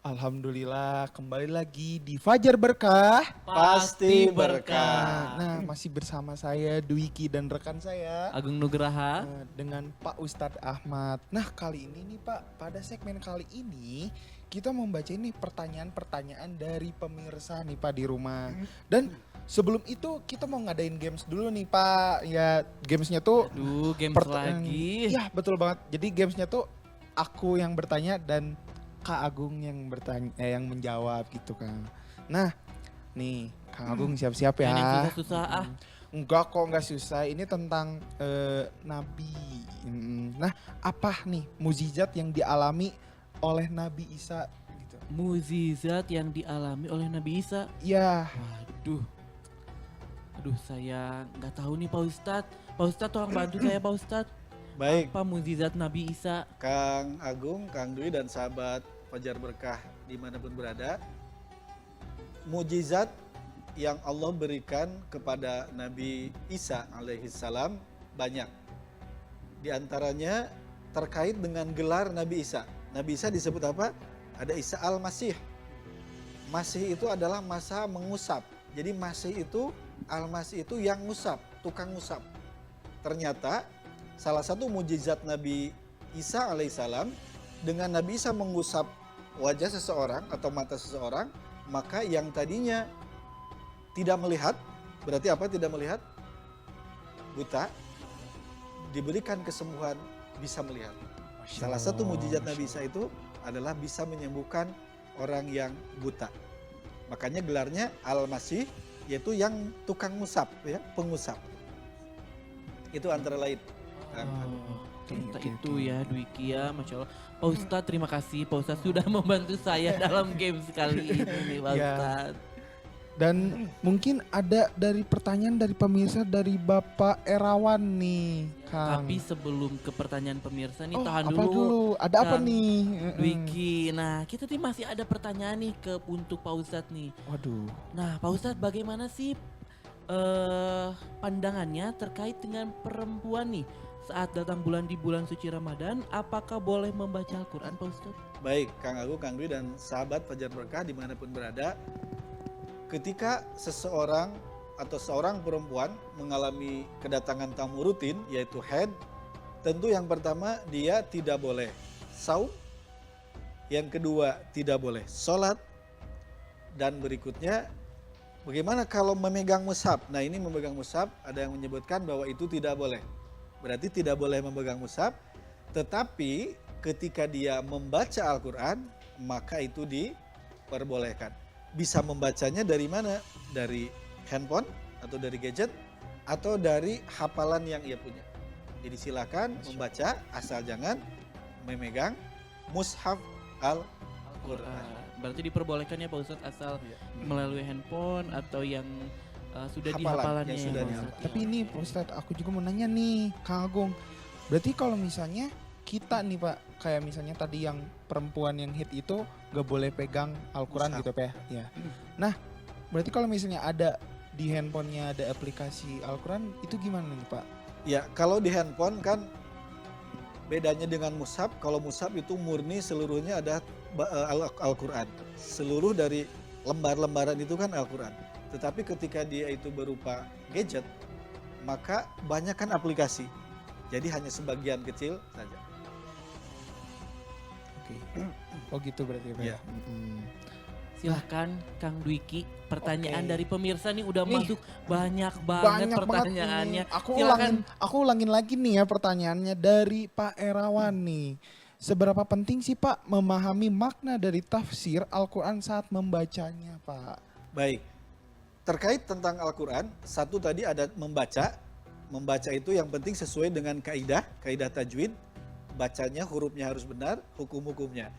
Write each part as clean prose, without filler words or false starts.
Alhamdulillah kembali lagi di Fajar Berkah. Pasti berkah. Nah, masih bersama saya Dwiki dan rekan saya Agung Nugraha. dengan Pak Ustadz Ahmad. Nah, kali ini nih Pak, pada segmen kali ini kita membaca ini pertanyaan-pertanyaan dari pemirsa nih Pak di rumah. Dan sebelum itu kita mau ngadain games dulu nih Pak. Ya, gamesnya tuh Aduh, games lagi. Ya, betul banget. Jadi gamesnya tuh aku yang bertanya dan Kak Agung yang bertanya, yang menjawab gitu kan. Nah, nih Kak Agung siap-siap ya. Yang susah-susah ah. Enggak kok, enggak susah. Ini tentang Nabi. Nah, apa nih mukjizat yang dialami oleh Nabi Isa gitu? Mukjizat yang dialami oleh Nabi Isa. Ya, Aduh, saya nggak tahu nih Pak Ustadz. Pak Ustadz tolong bantu saya Pak Ustadz. Baik, Apa mukjizat Nabi Isa? Kang Agung, Kang Dwi dan sahabat Fajar Berkah dimanapun berada. Mujizat yang Allah berikan kepada Nabi Isa alaihissalam banyak. Di antaranya terkait dengan gelar Nabi Isa. Nabi Isa disebut apa? Ada Isa al-Masih. Masih itu adalah masa mengusap. Jadi Masih itu, al-Masih itu yang ngusap, tukang ngusap. Ternyata salah satu mujizat Nabi Isa alaihissalam, dengan Nabi Isa mengusap wajah seseorang atau mata seseorang, maka yang tadinya tidak melihat, berarti apa tidak melihat? Buta, diberikan kesembuhan bisa melihat. Salah satu mujizat Nabi Isa itu adalah bisa menyembuhkan orang yang buta. Makanya gelarnya Al-Masih, yaitu yang tukang ngusap, ya, pengusap. Itu antara lain. Ternyata itu ya Dwiki ya, Masya Allah. Pak Ustadz terima kasih, Pak Ustadz sudah membantu saya dalam game sekali ini Pak Ya. Ustadz. dan mungkin ada dari pertanyaan dari pemirsa dari Bapak Erawan nih, Kang. Tapi sebelum ke pertanyaan pemirsa nih, Oh, tahan apa dulu? Ada apa Kang nih? Dwiki. Nah, kita nih masih ada pertanyaan nih untuk Pak Ustadz nih. Waduh. Nah, Pak Ustadz bagaimana sih pandangannya terkait dengan perempuan nih saat datang bulan di bulan suci Ramadan, apakah boleh membaca Al-Quran Pak Ustadz? Baik, Kang Agung, Kang Dwi dan sahabat Fajar Berkah dimanapun berada, ketika seseorang atau seorang perempuan mengalami kedatangan tamu rutin yaitu haid, tentu yang pertama dia tidak boleh saum, yang kedua tidak boleh sholat, dan berikutnya bagaimana kalau memegang mushaf? Nah, ini memegang mushaf ada yang menyebutkan bahwa itu tidak boleh. Berarti tidak boleh memegang mushaf, tetapi ketika dia membaca Al-Quran maka itu diperbolehkan. Bisa membacanya dari mana? Dari handphone atau dari gadget atau dari hafalan yang ia punya. Jadi silakan membaca asal jangan memegang mushaf Al-Quran. Berarti diperbolehkan ya Pak Ustadz asal Iya. melalui handphone atau yang sudah Hafalan, dihafalannya yang ya, sudah Pak dihafal. Ustadz. Tapi ini Pak Ustadz, aku juga mau nanya nih, Kang Agung. Berarti kalau misalnya kita nih Pak, kayak misalnya tadi yang perempuan yang hit itu gak boleh pegang Al-Quran Mushaf. gitu Pak ya? Nah, berarti kalau misalnya ada di handphonenya ada aplikasi Al-Quran, itu gimana nih Pak? Ya, kalau di handphone kan bedanya dengan mushaf. Kalau mushaf itu murni seluruhnya ada Al-Quran. Seluruh dari lembar-lembaran itu kan Al-Quran. Tetapi ketika dia itu berupa gadget, maka banyak kan aplikasi. Jadi hanya sebagian kecil saja. Oke. Oh gitu berarti Pak? Iya. Silahkan Kang Dwiki, pertanyaan Oke. dari pemirsa nih udah Nih, masuk banyak banget pertanyaannya. Banget. Aku ulangin lagi nih ya pertanyaannya dari Pak Erawan nih. Seberapa penting sih Pak memahami makna dari tafsir Al-Quran saat membacanya Pak? Baik, terkait tentang Al-Quran, satu tadi ada membaca. Membaca itu yang penting sesuai dengan kaidah tajwid. Bacanya, hurufnya harus benar, hukum-hukumnya.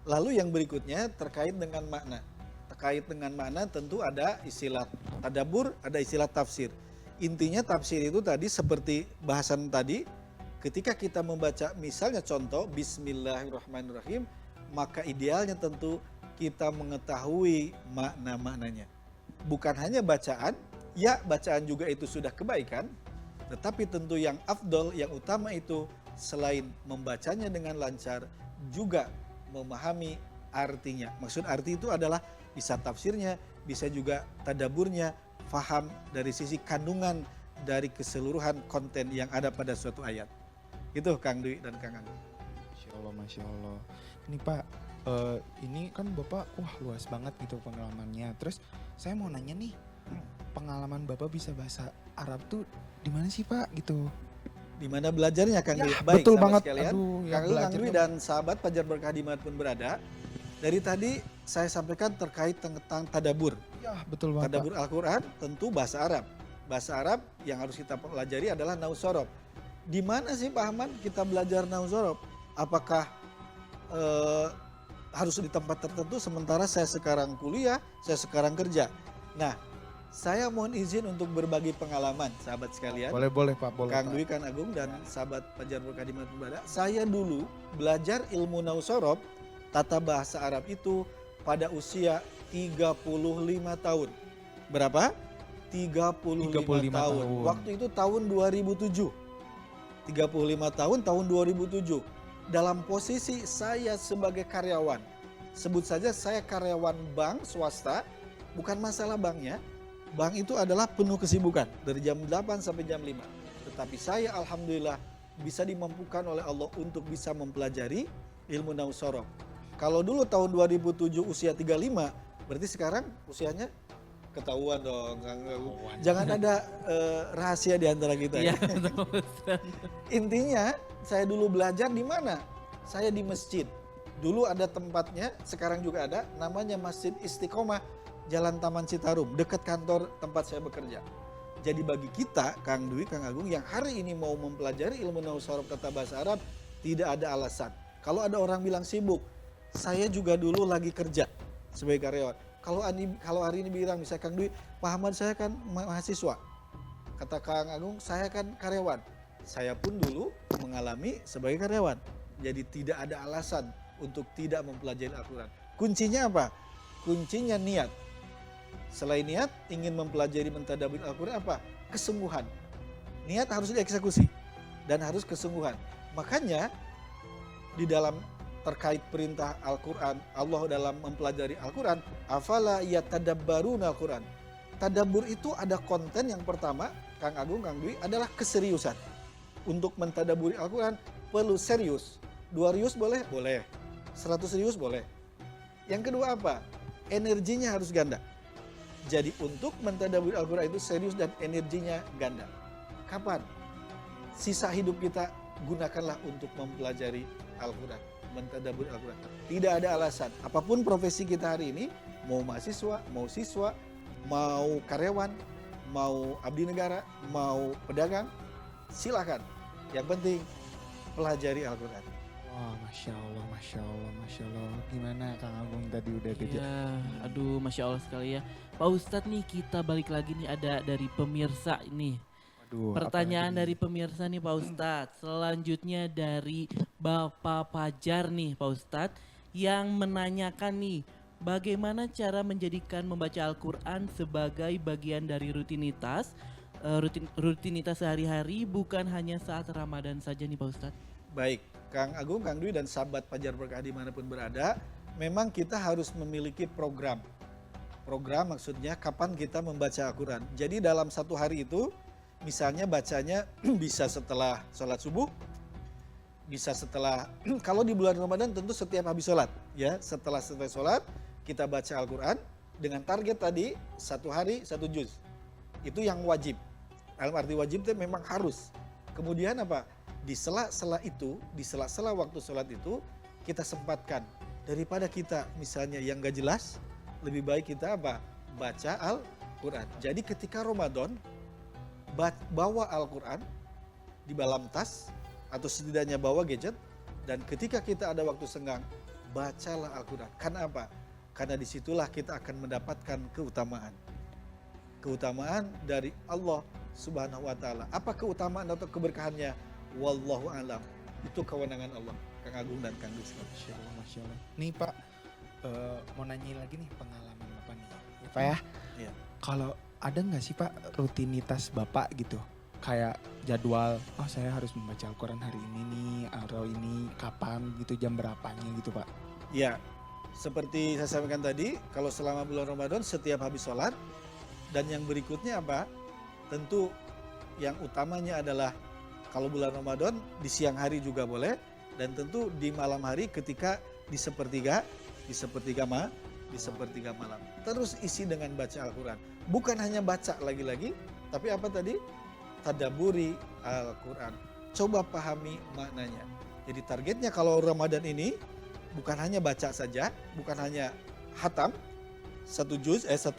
Lalu yang berikutnya terkait dengan makna. Terkait dengan makna tentu ada istilah tadabbur, ada istilah tafsir. Intinya tafsir itu tadi seperti bahasan tadi, ketika kita membaca misalnya contoh Bismillahirrahmanirrahim, maka idealnya tentu kita mengetahui makna-maknanya. Bukan hanya bacaan, ya bacaan juga itu sudah kebaikan, tetapi tentu yang afdol, yang utama itu selain membacanya dengan lancar, juga memahami artinya. Maksud arti itu adalah bisa tafsirnya, bisa juga tadaburnya, faham dari sisi kandungan dari keseluruhan konten yang ada pada suatu ayat. Itu Kang Dwi dan Kang Agung. Masya Allah. Ini Pak, ini kan Bapak luas banget gitu pengalamannya. Terus saya mau nanya nih, pengalaman Bapak bisa bahasa Arab tuh di mana sih Pak gitu? Di mana belajarnya Kang Dwi? Ya, Baik, betul sahabat banget. sekalian. Aduh, yang Kang Dwi belajarnya dan sahabat Fajar Berkah dimanapun berada. Dari tadi saya sampaikan terkait tentang tadabur. ya betul banget. Pak. Tadabur Al-Quran tentu bahasa Arab. Bahasa Arab yang harus kita pelajari adalah nausorob. Di mana sih Pak Ahmad kita belajar nausorob? Apakah harus di tempat tertentu sementara saya sekarang kuliah, saya sekarang kerja. Nah, saya mohon izin untuk berbagi pengalaman sahabat sekalian. Boleh Pak, boleh Kang Pak. Dwi, Kang Agung dan sahabat Fajar Berkah dimanapun berada. Saya dulu belajar ilmu nausorob, tata bahasa Arab itu pada usia 35 tahun. Berapa? 35 tahun. Waktu itu tahun 2007. 35 tahun 2007. Dalam posisi saya sebagai karyawan. Sebut saja saya karyawan bank swasta, bukan masalah banknya. Bank itu adalah penuh kesibukan dari jam 8 sampai jam 5. Tetapi saya alhamdulillah bisa dimampukan oleh Allah untuk bisa mempelajari ilmu nausorob. Kalau dulu tahun 2007 usia 35, berarti sekarang usianya ketahuan dong. Jangan ada rahasia di antara kita ya. Iya, betul, Ustaz. Intinya saya dulu belajar di mana? Saya di masjid. Dulu ada tempatnya, sekarang juga ada, namanya Masjid Istiqomah, Jalan Taman Citarum, dekat kantor tempat saya bekerja. Jadi bagi kita, Kang Dwi, Kang Agung, yang hari ini mau mempelajari ilmu nausorob tata bahasa Arab, tidak ada alasan. Kalau ada orang bilang sibuk, saya juga dulu lagi kerja sebagai karyawan. Kalau hari ini bilang misalnya Kang Dwi, Pak Ahmad saya kan mahasiswa. Kata Kang Agung, saya kan karyawan. Saya pun dulu mengalami sebagai karyawan. Jadi tidak ada alasan untuk tidak mempelajari Al-Quran. Kuncinya apa? Kuncinya niat. Selain niat, ingin mempelajari mentadabbur Al-Quran apa? Kesungguhan. Niat harus dieksekusi dan harus kesungguhan. Makanya di dalam terkait perintah Al-Quran, Allah dalam mempelajari Al-Quran, afala yatadabbaruna Al-Quran. Tadabbur itu ada konten yang pertama, Kang Agung, Kang Dwi, adalah keseriusan. Untuk mentadabburi Al-Quran perlu serius. 2 rius boleh? Boleh. 100 rius boleh. Yang kedua apa? Energinya harus ganda. Jadi untuk mentadabburi Al-Quran itu serius dan energinya ganda. Kapan? Sisa hidup kita gunakanlah untuk mempelajari Al-Quran, mentadabburi Al-Quran. Tidak ada alasan. Apapun profesi kita hari ini, mau mahasiswa, mau siswa, mau karyawan, mau abdi negara, mau pedagang, silakan. Yang penting pelajari Al-Quran. Wah, Masya Allah, Masya Allah, Masya Allah. Gimana Kang Agung tadi udah kerja? Iya, aduh Masya Allah sekali ya. Pak Ustadz nih kita balik lagi nih ada dari pemirsa ini. Waduh, Pertanyaan apalagi dari pemirsa nih Pak Ustadz. Selanjutnya dari Bapak Fajar nih Pak Ustadz. Yang menanyakan nih. Bagaimana cara menjadikan membaca Al-Quran sebagai bagian dari rutinitas. Rutinitas sehari-hari bukan hanya saat Ramadan saja nih Pak Ustadz. Baik, Kang Agung, Kang Dwi dan sahabat Fajar Berkah dimanapun berada, memang kita harus memiliki program. Program maksudnya kapan kita membaca Al-Quran. Jadi dalam satu hari itu, misalnya bacanya bisa setelah sholat subuh, bisa setelah, kalau di bulan Ramadan tentu setiap habis sholat. Ya, setelah selesai sholat, kita baca Al-Quran dengan target tadi, 1 hari 1 juz. Itu yang wajib. Dalam arti wajib itu memang harus. Kemudian apa? Di sela-sela itu, di sela-sela waktu sholat itu, kita sempatkan. Daripada kita misalnya yang gak jelas, lebih baik kita apa? Baca Al-Quran. Jadi ketika Ramadan, bawa Al-Quran di dalam tas, atau setidaknya bawa gadget, dan ketika kita ada waktu senggang, bacalah Al-Quran. Karena apa? Karena disitulah kita akan mendapatkan keutamaan. Keutamaan dari Allah Subhanahu wa Ta'ala. Apa keutamaan atau keberkahannya? Wallahu alam. Itu kewenangan Allah. Kang Agung dan Kang Dwi. Masya Allah, Masya Allah. Nih Pak, mau nanya lagi nih pengalaman Bapak nih. Pak ya, Iya. kalau ada nggak sih Pak rutinitas Bapak gitu? Kayak jadwal, oh saya harus membaca Al-Quran hari ini nih, atau ini kapan gitu, jam berapanya gitu Pak? Ya, seperti saya sampaikan tadi, kalau selama bulan Ramadan setiap habis sholat, dan yang berikutnya apa? Tentu yang utamanya adalah kalau bulan Ramadan di siang hari juga boleh, dan tentu di malam hari ketika di sepertiga malam. Terus isi dengan baca Al-Quran. Bukan hanya baca lagi-lagi, tapi apa tadi? Tadaburi Al-Quran. Coba pahami maknanya. Jadi targetnya kalau Ramadan ini bukan hanya baca saja, bukan hanya hatam satu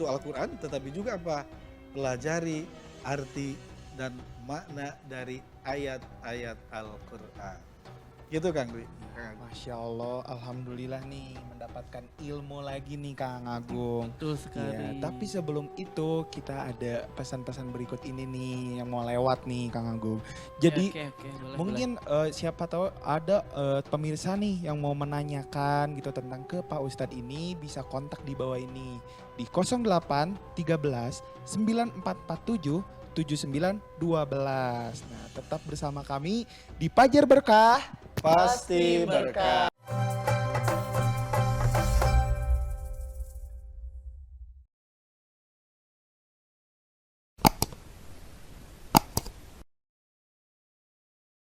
Al-Quran, tetapi juga apa? Pelajari arti dan makna dari ayat-ayat Al-Quran. Gitu Kang Dwi. Masya Allah, alhamdulillah nih mendapatkan ilmu lagi nih Kang Agung. Betul sekali. Iya, tapi sebelum itu kita ada pesan-pesan berikut ini nih yang mau lewat nih Kang Agung. Jadi Oke, boleh, mungkin siapa tahu ada pemirsa nih yang mau menanyakan gitu tentang ke Pak Ustadz ini, bisa kontak di bawah ini di 08 13 9447 7912. Nah, tetap bersama kami di Pajar Berkah. Pasti berkah.